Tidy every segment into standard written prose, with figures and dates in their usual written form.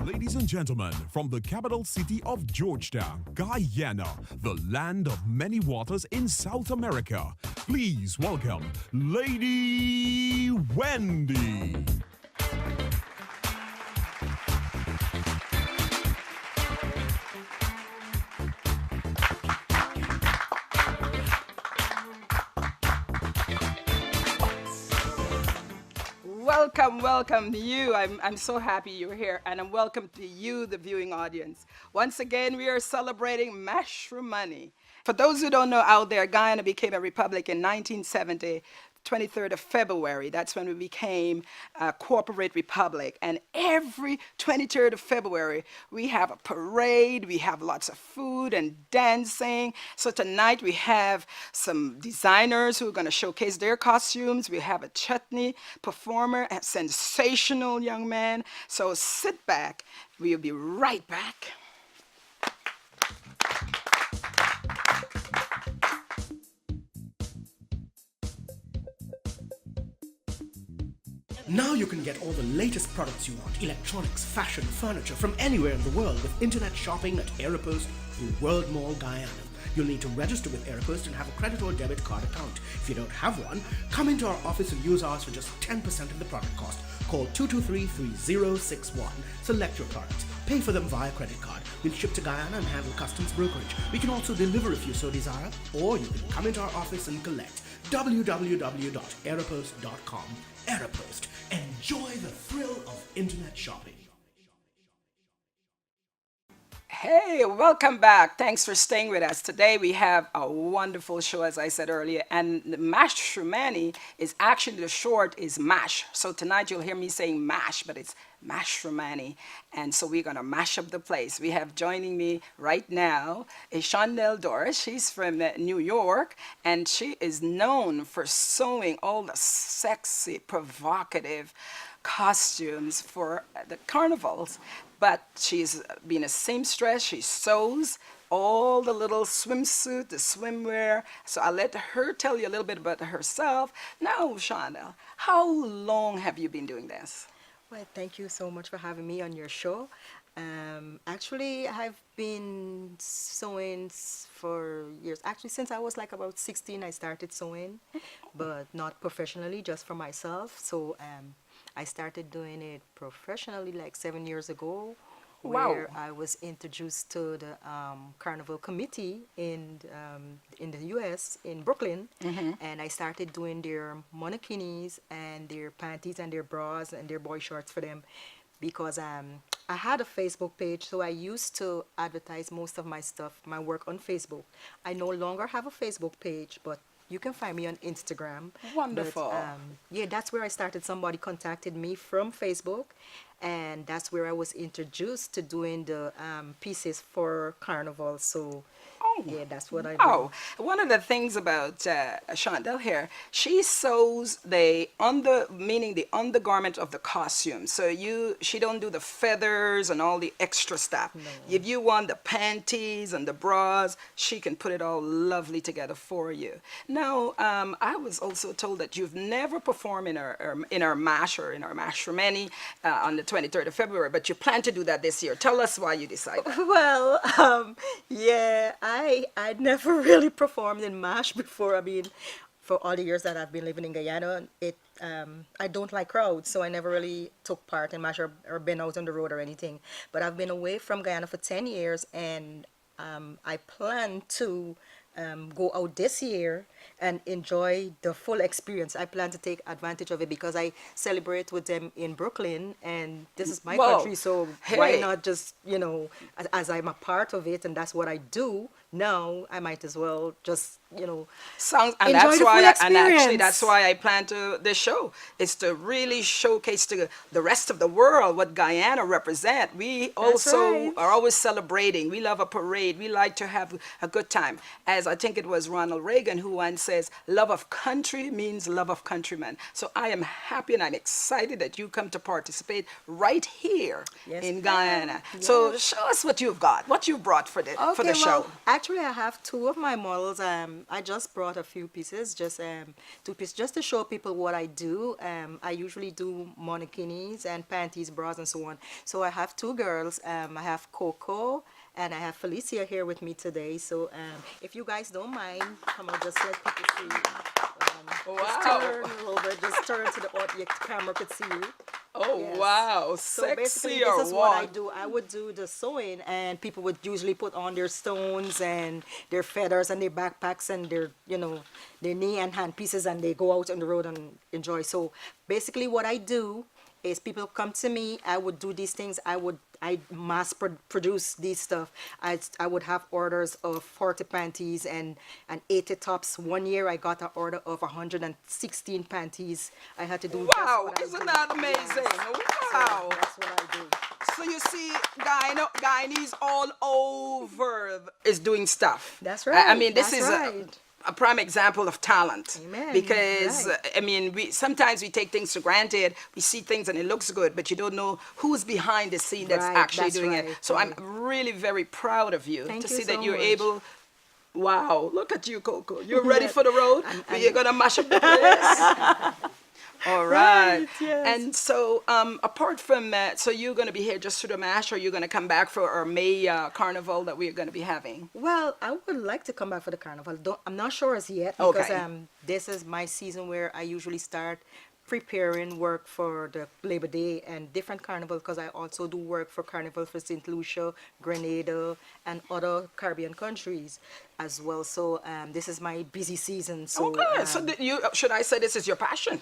Ladies and gentlemen, from the capital city of Georgetown, Guyana, the land of many waters in South America, please welcome Lady Wendy. Welcome, welcome to you. I'm so happy you're here, and I'm welcome to you, the viewing audience. Once again, we are celebrating Mashramani. For those who don't know out there, Guyana became a republic in 1970, 23rd of February. That's when we became a corporate republic. And every 23rd of February, we have a parade, we have lots of food and dancing. So tonight we have some designers who are going to showcase their costumes. We have a Chutney performer, a sensational young man. So sit back. We'll be right back. Now you can get all the latest products you want, electronics, fashion, furniture from anywhere in the world with internet shopping at Aeropost through World Mall Guyana. You'll need to register with Aeropost and have a credit or debit card account. If you don't have one, come into our office and use ours for just 10% of the product cost. Call 223-3061. Select your products. Pay for them via credit card. We'll ship to Guyana and handle customs brokerage. We can also deliver if you so desire, or you can come into our office and collect. www.aeropost.com. Aeropost. Enjoy the thrill of internet shopping. Hey, welcome back. Thanks for staying with us. Today we have a wonderful show, as I said earlier, and the Mashramani is actually, the short is MASH. So tonight you'll hear me saying MASH, but it's Mashramani. And so we're going to mash up the place. We have joining me right now is Shondell Doris. She's from New York, and she is known for sewing all the sexy, provocative costumes for the carnivals. But she's been a seamstress. She sews all the little swimsuit, the swimwear. So I'll let her tell you a little bit about herself. Now, Shondell, how long have you been doing this? Well, thank you so much for having me on your show. Actually, I've been sewing for years. Actually, since I was like about 16, I started sewing, but not professionally, just for myself. So I started doing it professionally like 7 years ago, where I was introduced to the Carnival Committee in the U.S. in Brooklyn, and I started doing their monokinis and their panties and their bras and their boy shorts for them, because I had a Facebook page, so I used to advertise most of my stuff, my work on Facebook. I no longer have a Facebook page, but you can find me on Instagram. Wonderful. But, yeah, that's where I started. Somebody contacted me from Facebook, and that's where I was introduced to doing the pieces for Carnival. So yeah, that's what I do. Oh, one of the things about Shondell here, she sews the undergarment of the costume. So she don't do the feathers and all the extra stuff. No. If you want the panties and the bras, she can put it all lovely together for you. Now, I was also told that you've never performed in our MASH or in our Mashramani on the 23rd of February, but you plan to do that this year. Tell us why you decided. Well, yeah, I'd never really performed in MASH before. I mean, for all the years that I've been living in Guyana, I don't like crowds, so I never really took part in MASH or been out on the road or anything. But I've been away from Guyana for 10 years, and I plan to go out this year and enjoy the full experience. I plan to take advantage of it because I celebrate with them in Brooklyn, and this is my country, so why not just, as I'm a part of it and that's what I do now, I might as well just, Sounds, and enjoy that's the why full experience. and actually that's why I plan to this show is to really showcase to the rest of the world what Guyana represent. We also right. are always celebrating. We love a parade. We like to have a good time. As I think it was Ronald Reagan who once says, love of country means love of countrymen. So I am happy and I'm excited that you come to participate right here in Guyana. Yes. So show us what you've got, what you brought for the show. I actually, I have two of my models. I just brought a few pieces, just two pieces, just to show people what I do. I usually do monokinis and panties, bras, and so on. So I have two girls. I have Coco and I have Felicia here with me today. So if you guys don't mind, come on, just let people see. Just turn over, just turn to the your camera could see you. Oh, Yes. wow. So Sexy basically, or this is what I what? do. I would do the sewing, and people would usually put on their stones and their feathers and their backpacks and their, their knee and hand pieces, and they go out on the road and enjoy. So basically, what I do is people come to me. I would do these things. I produce these stuff. I would have orders of 40 panties and 80 tops. One year I got an order of 116 panties. I had to do just Wow, what I isn't do. that amazing? Yes. Wow. So that's what I do. So you see, Guyanese all over is doing stuff. That's I right, mean, this that's is right. a prime example of talent. Amen, Because right. I mean, sometimes we take things for granted. We see things and it looks good, but you don't know who's behind the scene that's Right, actually that's doing right, it. So right. I'm really very proud of you Thank to you see that so you're much. able. Wow, look at you, Coco. You're ready for the road? You're gonna mash up the place. All right. Right, yes. And so, apart from that, so you're going to be here just through the MASH, or you're going to come back for our May carnival that we're going to be having? Well, I would like to come back for the carnival. I'm not sure as yet because Okay. this is my season where I usually start preparing work for the Labor Day and different carnival, because I also do work for carnival for St. Lucia, Grenada, and other Caribbean countries as well. So this is my busy season. So Okay. So should I say this is your passion?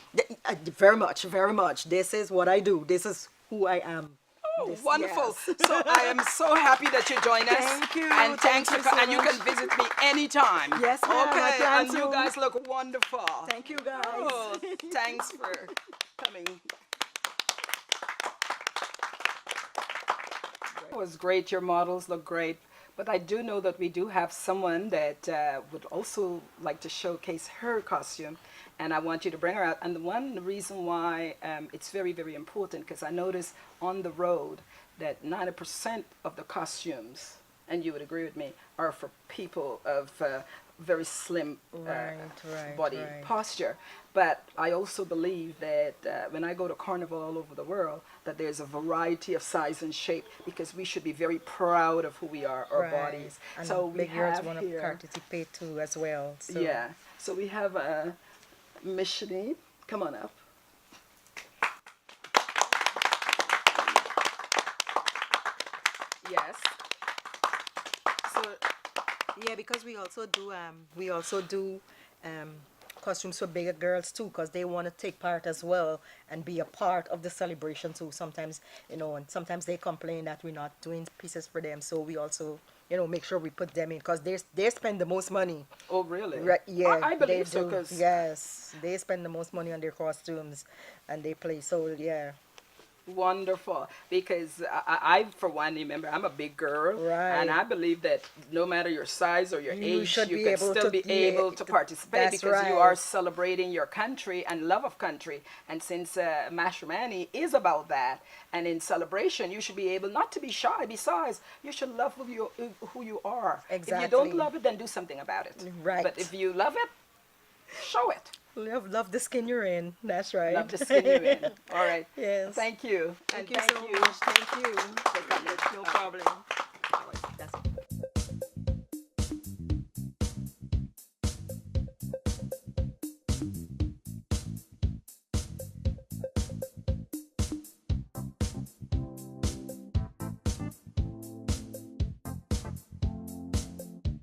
very much, very much. This is what I do. This is who I am. Oh, This- wonderful. yes. So I am so happy that you joined us. Thank you. And thanks Thank for you so and you can much. visit me anytime. Yes, ma'am, I Okay. plan And you to. guys look wonderful. Thank you, guys. Oh, thanks for coming. It was great. Your models look great. But I do know that we do have someone that would also like to showcase her costume. And I want you to bring her out. And the one reason why it's very, very important, because I noticed on the road that 90% of the costumes, and you would agree with me, are for people of very slim Right, body right. posture. But I also believe that when I go to carnival all over the world, that there's a variety of size and shape, because we should be very proud of who we are, our bodies. And So we big girls have want to here, participate too as well. So. yeah. So we have a Mashramani. Come on up. Yes. So Yeah, because we also do costumes for bigger girls too, because they want to take part as well and be a part of the celebration too. Sometimes, and sometimes they complain that we're not doing pieces for them, so we also, make sure we put them in, because they spend the most money. oh, really? Right? Yeah, I believe they so, do. because Yes, they spend the most money on their costumes, and they play. So yeah. wonderful, because I for one, remember, I'm a big girl, Right. and I believe that no matter your size or your You age, should you be can able still to- be yeah, able to participate, that's because you right. are celebrating your country and love of country. And since Mashramani is about that, and in celebration, you should be able not to be shy. Besides, you should love who you are. If you Exactly. don't love it, then do something about it. Right. But if you love it, show it. Love the skin you're in. That's right. Love the skin you're in. All right. Yes. Thank you. Thank And you so much. Thank you. for coming. No problem. That's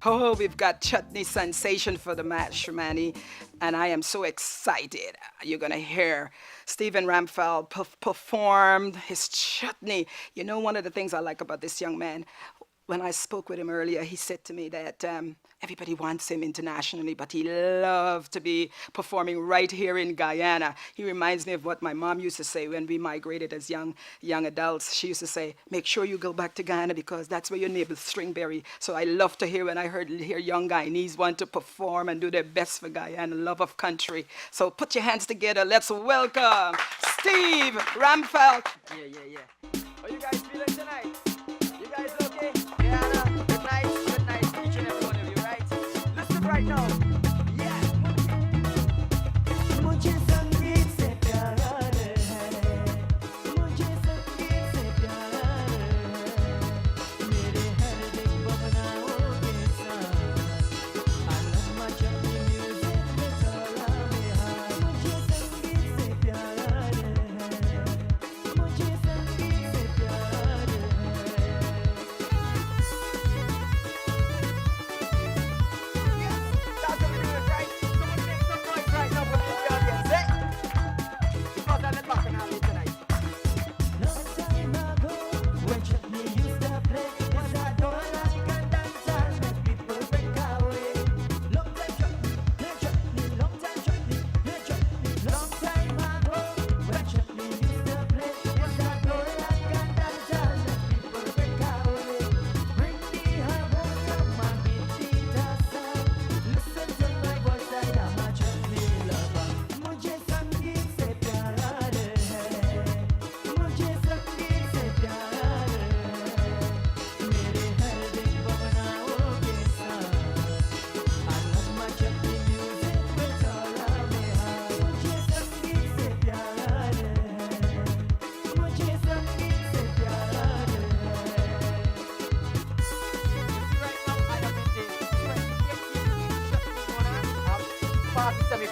Oh, we've got Chutney sensation for the Mashramani, and I am so excited. You're going to hear Stephen Ramphel performed his Chutney. You know, one of the things I like about this young man, when I spoke with him earlier, he said to me that everybody wants him internationally, but he loved to be performing right here in Guyana. He reminds me of what my mom used to say when we migrated as young adults. She used to say, make sure you go back to Guyana, because that's where your neighbor stringberry. So I love to hear when I hear young Guyanese want to perform and do their best for Guyana, love of country. So put your hands together. Let's welcome Steve Ramphel. Yeah. How you guys feeling tonight? You guys okay? Guyana, good night, each and every one.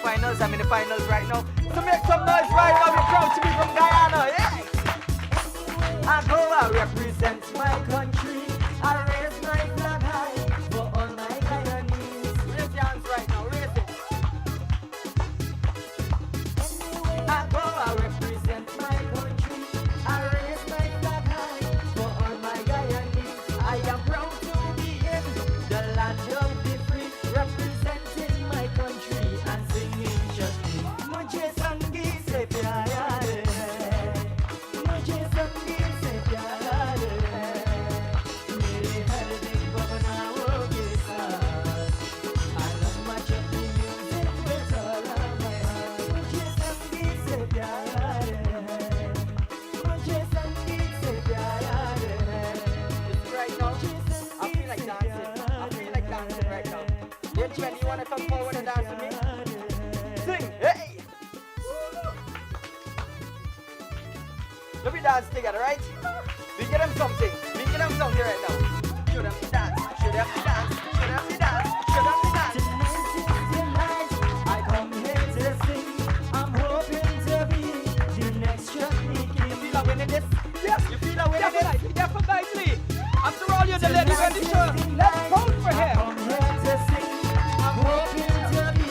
semi-finals. I'm in the finals right now. So make some noise right now. We're proud to be from Guyana. Yeah. I go, I represent my country. I raise my flag high for all my Guyanese. Raise your hands right now. Raise it. I go, I represent my country. I raise my flag high for all my Guyanese. I am proud to be in the land of the free, representing my country and singing Chutney. Mujhe sangeet se pyara hai, mujhe sangeet se pyara hai, mere har din bhavnaoge saath. I love my Chutney music with all of my heart. Mujhe sangeet se pyara hai, mujhe sangeet se pyara hai. Right now, I feel like dancing. I feel like dancing right now. Yeah, Jen, you wanna come forward and dance with me? Sing, hey! Let me dance together, right? We get them something. We get them something right now. Show them the dance. Show them the dance. Show them the dance. Show them the dance. Tonight, I come here to sing. I'm hoping to be the next Chutney king. You feel like winning this? Yes. You feel like winning this? Definitely. After all, you're the lady Wendy show. Let's vote for him. I'm here to sing. I'm hoping to be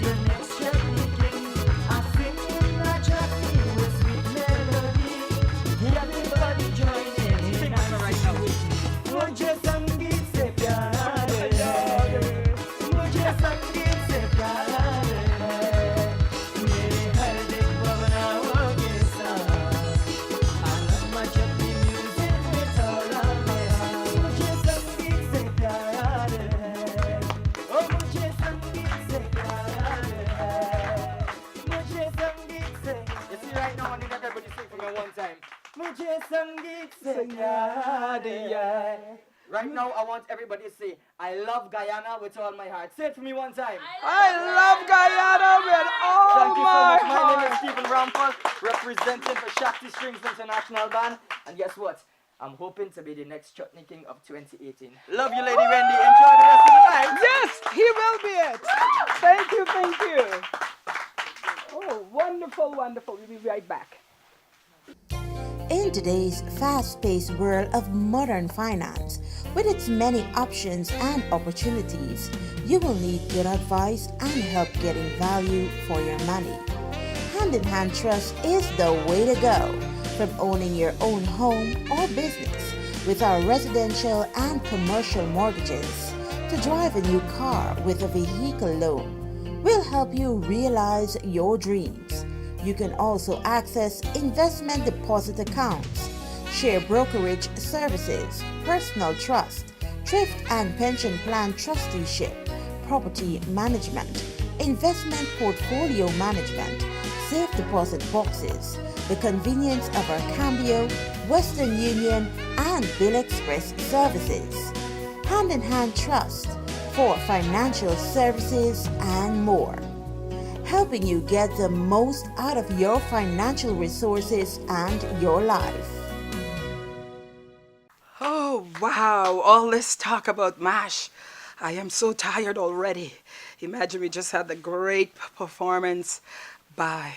the next Chutney king. I sing in a Chutney with sweet melody. Everybody join in. Sing right now with me. Mujhe sangeet se pyar hai, mujhe sangeet se pyar hai, mere har din bhavnaoge saath. I love my Chutney music with all of my heart. Mujhe sangeet se pyar hai, oh mujhe sangeet se pyar hai, mujhe sangeet se. You see right now, I need everybody sing for me one time. Mujhe sangeet se pyar hai. Right now, I want everybody to say, I love Guyana with all my heart. Say it for me one time. I love Guyana with all Thank you so my much. My name heart. is Stephen Rampal, representing for Shakti Strings International Band. And guess what? I'm hoping to be the next Chutney King of 2018. Love you, Lady Wendy. Enjoy the rest of the night. Yes, he will be it. Thank you, thank you. Oh, wonderful, wonderful. We'll be right back. In today's fast-paced world of modern finance, with its many options and opportunities, you will need good advice and help getting value for your money. Hand-in-Hand Trust is the way to go. From owning your own home or business with our residential and commercial mortgages to drive a new car with a vehicle loan, we'll help you realize your dreams. You can also access investment deposit accounts, share brokerage services, personal trust, thrift and pension plan trusteeship, property management, investment portfolio management, safe deposit boxes, the convenience of our Cambio, Western Union, and Bill Express services. Hand-in-Hand Trust for financial services and more, helping you get the most out of your financial resources and your life. Oh, wow. All this talk about MASH. I am so tired already. Imagine we just had the great performance by,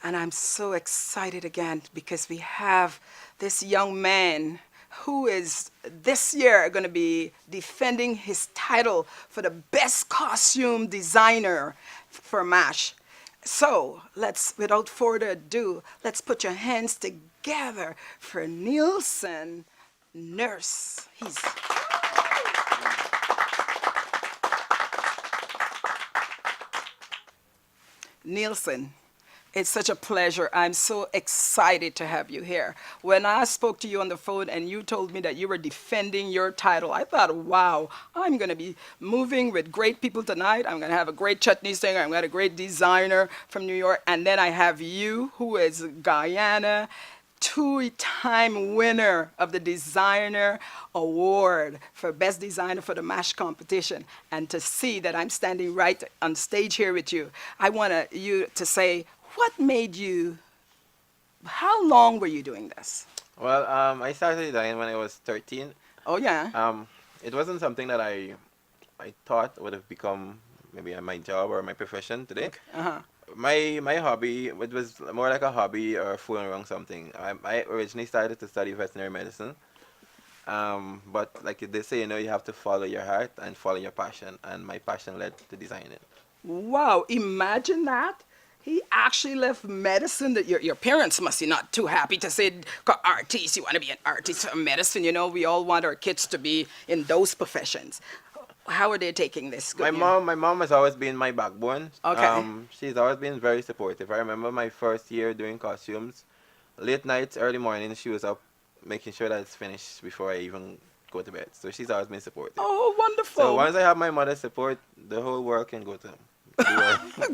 and I'm so excited again because we have this young man who is this year going to be defending his title for the best costume designer for MASH. So let's, without further ado, let's put your hands together for Nielsen Nurse. He's Nielsen. It's such a pleasure. I'm so excited to have you here. When I spoke to you on the phone and you told me that you were defending your title, I thought, wow, I'm going to be moving with great people tonight. I'm going to have a great chutney singer. I'm going to have a great designer from New York. And then I have you, who is Guyana, two-time winner of the Designer Award for Best Designer for the MASH competition. And to see that I'm standing right on stage here with you, I want you to say, what made you, how long were you doing this? Well, I started designing when I was 13. Oh, yeah. It wasn't something that I thought would have become maybe my job or my profession today. Uh-huh. My hobby, it was more like a hobby or fooling around something. I originally started to study veterinary medicine. But like they say, you have to follow your heart and follow your passion, and my passion led to designing. Wow, imagine that. He actually left medicine. That your parents must be not too happy to say, artist, you want to be an artist of medicine. We all want our kids to be in those professions. How are they taking this? Good news? My mom has always been my backbone. Okay. She's always been very supportive. I remember my first year doing costumes, late nights, early mornings, she was up making sure that it's finished before I even go to bed. So she's always been supportive. Oh, wonderful. So once I have my mother's support, the whole world can go to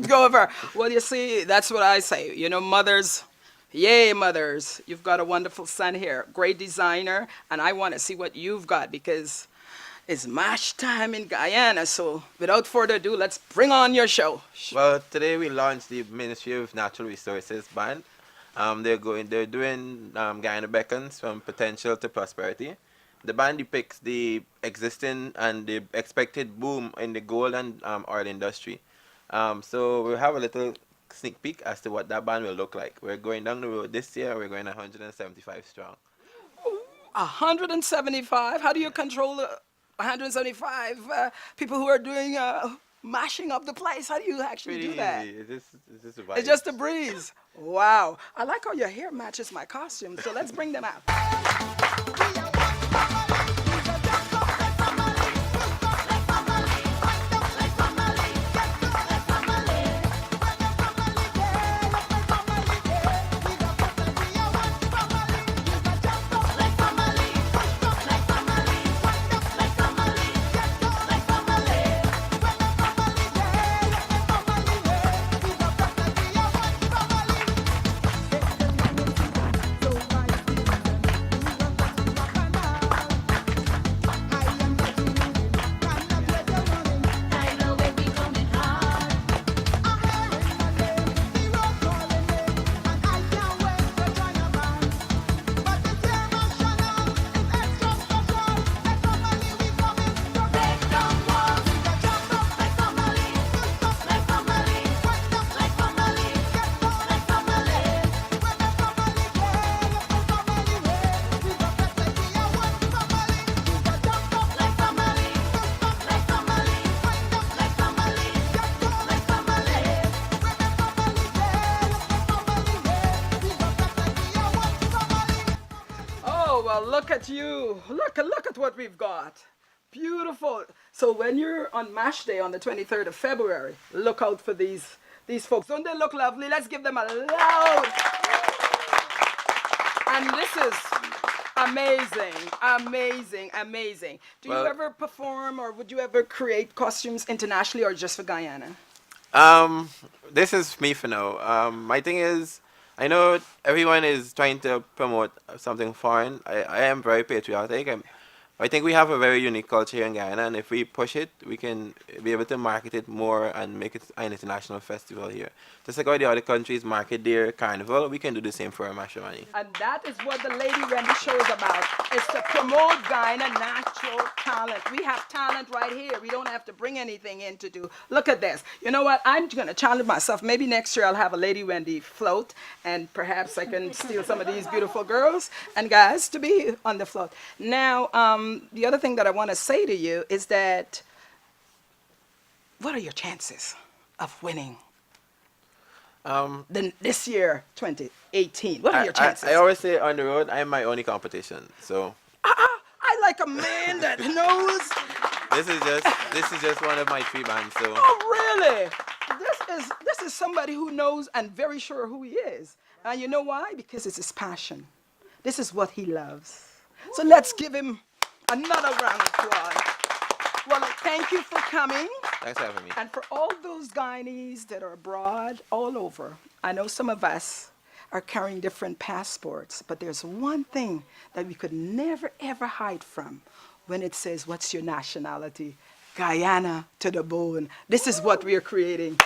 Go over. Well, you see, that's what I say. Mothers, yay, mothers. You've got a wonderful son here, great designer, and I want to see what you've got because it's mash time in Guyana. So without further ado, let's bring on your show. Well, today we launched the Ministry of Natural Resources band. They're doing Guyana Beckons from potential to prosperity. The band depicts the existing and the expected boom in the gold and oil industry. So we'll have a little sneak peek as to what that band will look like. We're going down the road this year. We're going 175 strong. 175? How do you control 175 people who are doing mashing up the place? How do you actually do that? It's just a vibe. It's just a breeze. Wow. I like how your hair matches my costume, so let's bring them out. Well, look at you. Look at what we've got. Beautiful. So when you're on MASH Day on the 23rd of February, look out for these folks. Don't they look lovely? Let's give them a loud. And this is amazing, amazing, amazing. Do you ever perform or would you ever create costumes internationally or just for Guyana? This is me for now. My thing is, I know everyone is trying to promote something foreign. I am very patriotic. I think we have a very unique culture here in Guyana, and if we push it, we can be able to market it more and make it an international festival here. Just like all the other countries market their carnival, we can do the same for our Mashramani. And that is what the Lady Wendy show is about. It's to promote Guyana natural talent. We have talent right here. We don't have to bring anything in to do. Look at this. You know what? I'm going to challenge myself. Maybe next year I'll have a Lady Wendy float, and perhaps I can steal some of these beautiful girls and guys to be on the float. Now, the other thing that I want to say to you is that what are your chances of winning this year, 2018? What are your chances? I always say on the road, I'm my only competition. So I like a man that knows. This is just one of my 3 bands. So. Oh, really? This is somebody who knows and very sure who he is. And you know why? Because it's his passion. This is what he loves. So let's give him another round of applause. Well, thank you for coming. Thanks for having me. And for all those Guyanese that are abroad, all over, I know some of us are carrying different passports, but there's one thing that we could never, ever hide from when it says, what's your nationality? Guyana to the bone. This is what we are creating.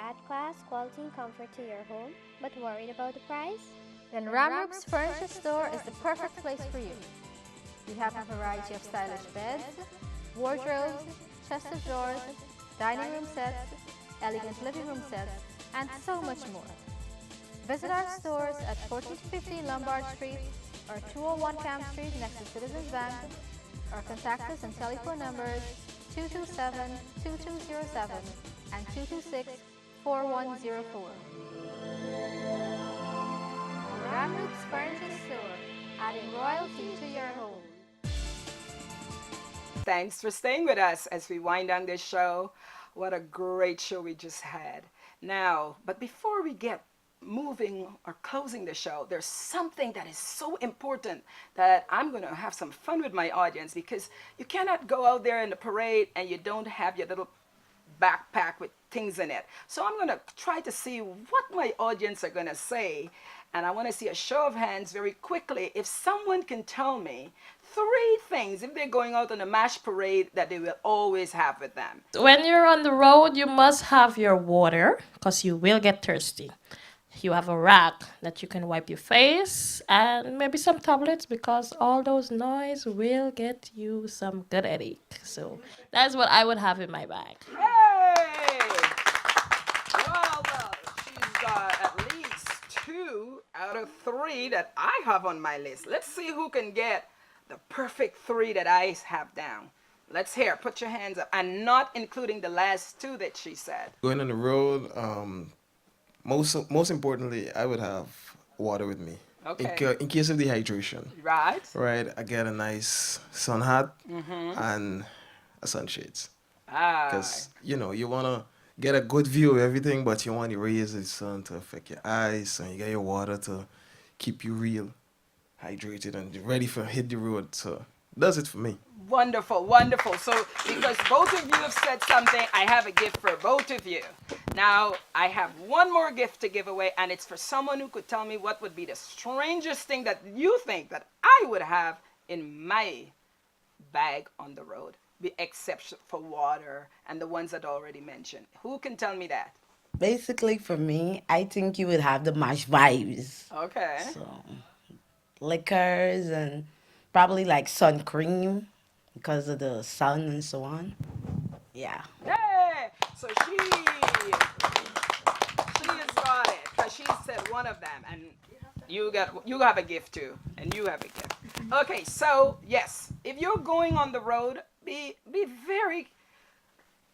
add class, quality, and comfort to your home, but worried about the price? Then Ramroop's Furniture Store is the perfect place for you. We have a variety of stylish beds, wardrobes, chest of drawers, dining room sets, elegant living room sets, and so much more. Visit our stores at 1450 Lombard Street or 201 Camp Street next to Citizens Bank, or contact us on telephone numbers 227-2207 and 226-4104. Ramroop's Furniture Store, adding royalty to your home. Thanks for staying with us as we wind down this show. What a great show we just had. Now, but before we get moving or closing the show, there's something that is so important that I'm going to have some fun with my audience, because you cannot go out there in the parade and you don't have your little backpack with things in it. So I'm going to try to see what my audience are going to say, and I want to see a show of hands very quickly if someone can tell me 3 things if they're going out on a MASH parade that they will always have with them. When you're on the road, you must have your water because you will get thirsty. You have a rack that you can wipe your face, and maybe some tablets, because all those noise will get you some good headache. So that's what I would have in my bag. Hey! Well, she's got at least 2 out of 3 that I have on my list. Let's see who can get the perfect 3 that I have down. Let's hear. Put your hands up. And not including the last 2 that she said. Going on the road, most importantly, I would have water with me. Okay. In case of dehydration. Right. Right. I get a nice sun hat and a sunshades. Because, you want to get a good view of everything, but you want the rays of the sun to affect your eyes, and you get your water to keep you real hydrated and ready for hit the road. So does it for me. Wonderful, wonderful. So because both of you have said something, I have a gift for both of you. Now, I have one more gift to give away, and it's for someone who could tell me what would be the strangest thing that you think that I would have in my bag on the road, except for water and the ones that I already mentioned. Who can tell me that? Basically, for me, I think you would have the MASH vibes. Okay. So, liquors and probably like sun cream because of the sun and so on. Yeah. Hey! So she has got it, because she said one of them, and you have a gift too, and you have a gift. Okay, so yes, if you're going on the road, be very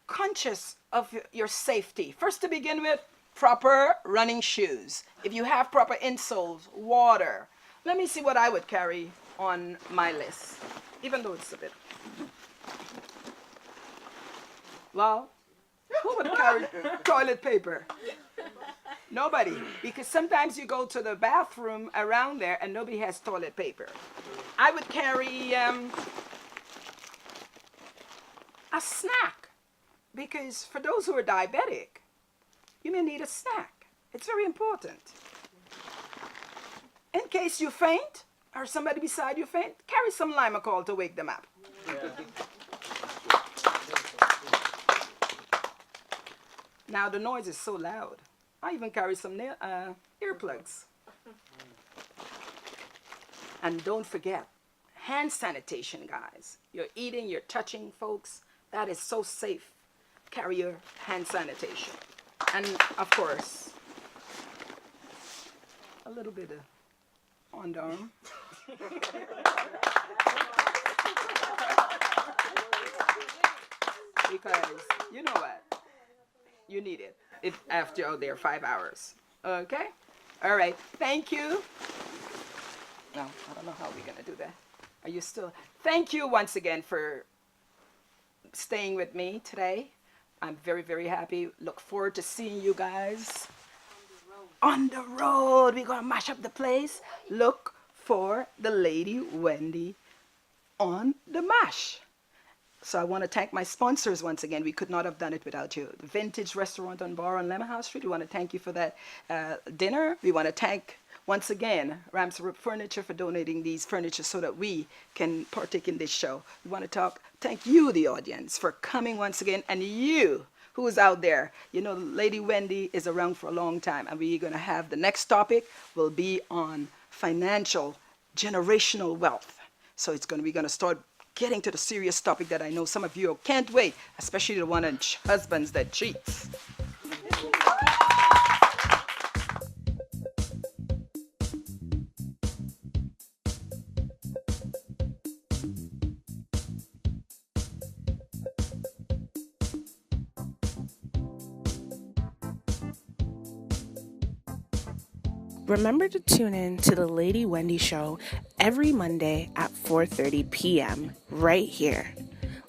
conscious of your safety. First, to begin with, proper running shoes. If you have proper insoles, water. Let me see what I would carry on my list, even though it's a bit. Well, who would carry toilet paper? Nobody, because sometimes you go to the bathroom around there and nobody has toilet paper. I would carry a snack, because for those who are diabetic, you may need a snack. It's very important. In case you faint, or somebody beside you faint, carry some Limacol to wake them up. Now the noise is so loud. I even carry some earplugs. And don't forget, hand sanitation, guys. You're eating, you're touching folks. That is so safe. Carry your hand sanitation. And of course, a little bit of underarm. Because you know what? You need it if after you're out there 5 hours. Okay? All right. Thank you. No, I don't know how we're going to do that. Are you still? Thank you once again for staying with me today. I'm very, very happy. Look forward to seeing you guys on the road. We're going to mash up the place. Look for the lady Wendy on the MASH. So I want to thank my sponsors once again. We could not have done it without you. The Vintage Restaurant and Bar on Lemon House Street. We want to thank you for that dinner. We want to thank once again Ramsrup Furniture for donating these furniture so that we can partake in this show. We want to thank you, the audience, for coming once again, and you who's out there, you know, Lady Wendy is around for a long time, and we're going to have the next topic will be on financial generational wealth. So we're going to start getting to the serious topic that I know some of you can't wait, especially the one on husbands that cheats. Remember to tune in to the Lady Wendy Show every Monday at 4:30 p.m. right here.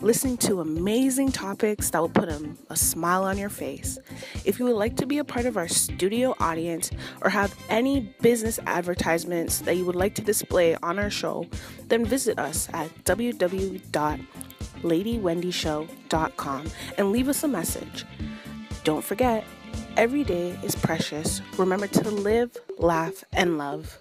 Listen to amazing topics that will put a smile on your face. If you would like to be a part of our studio audience or have any business advertisements that you would like to display on our show, then visit us at www.ladywendyshow.com and leave us a message. Don't forget, every day is precious. Remember to live, laugh, and love.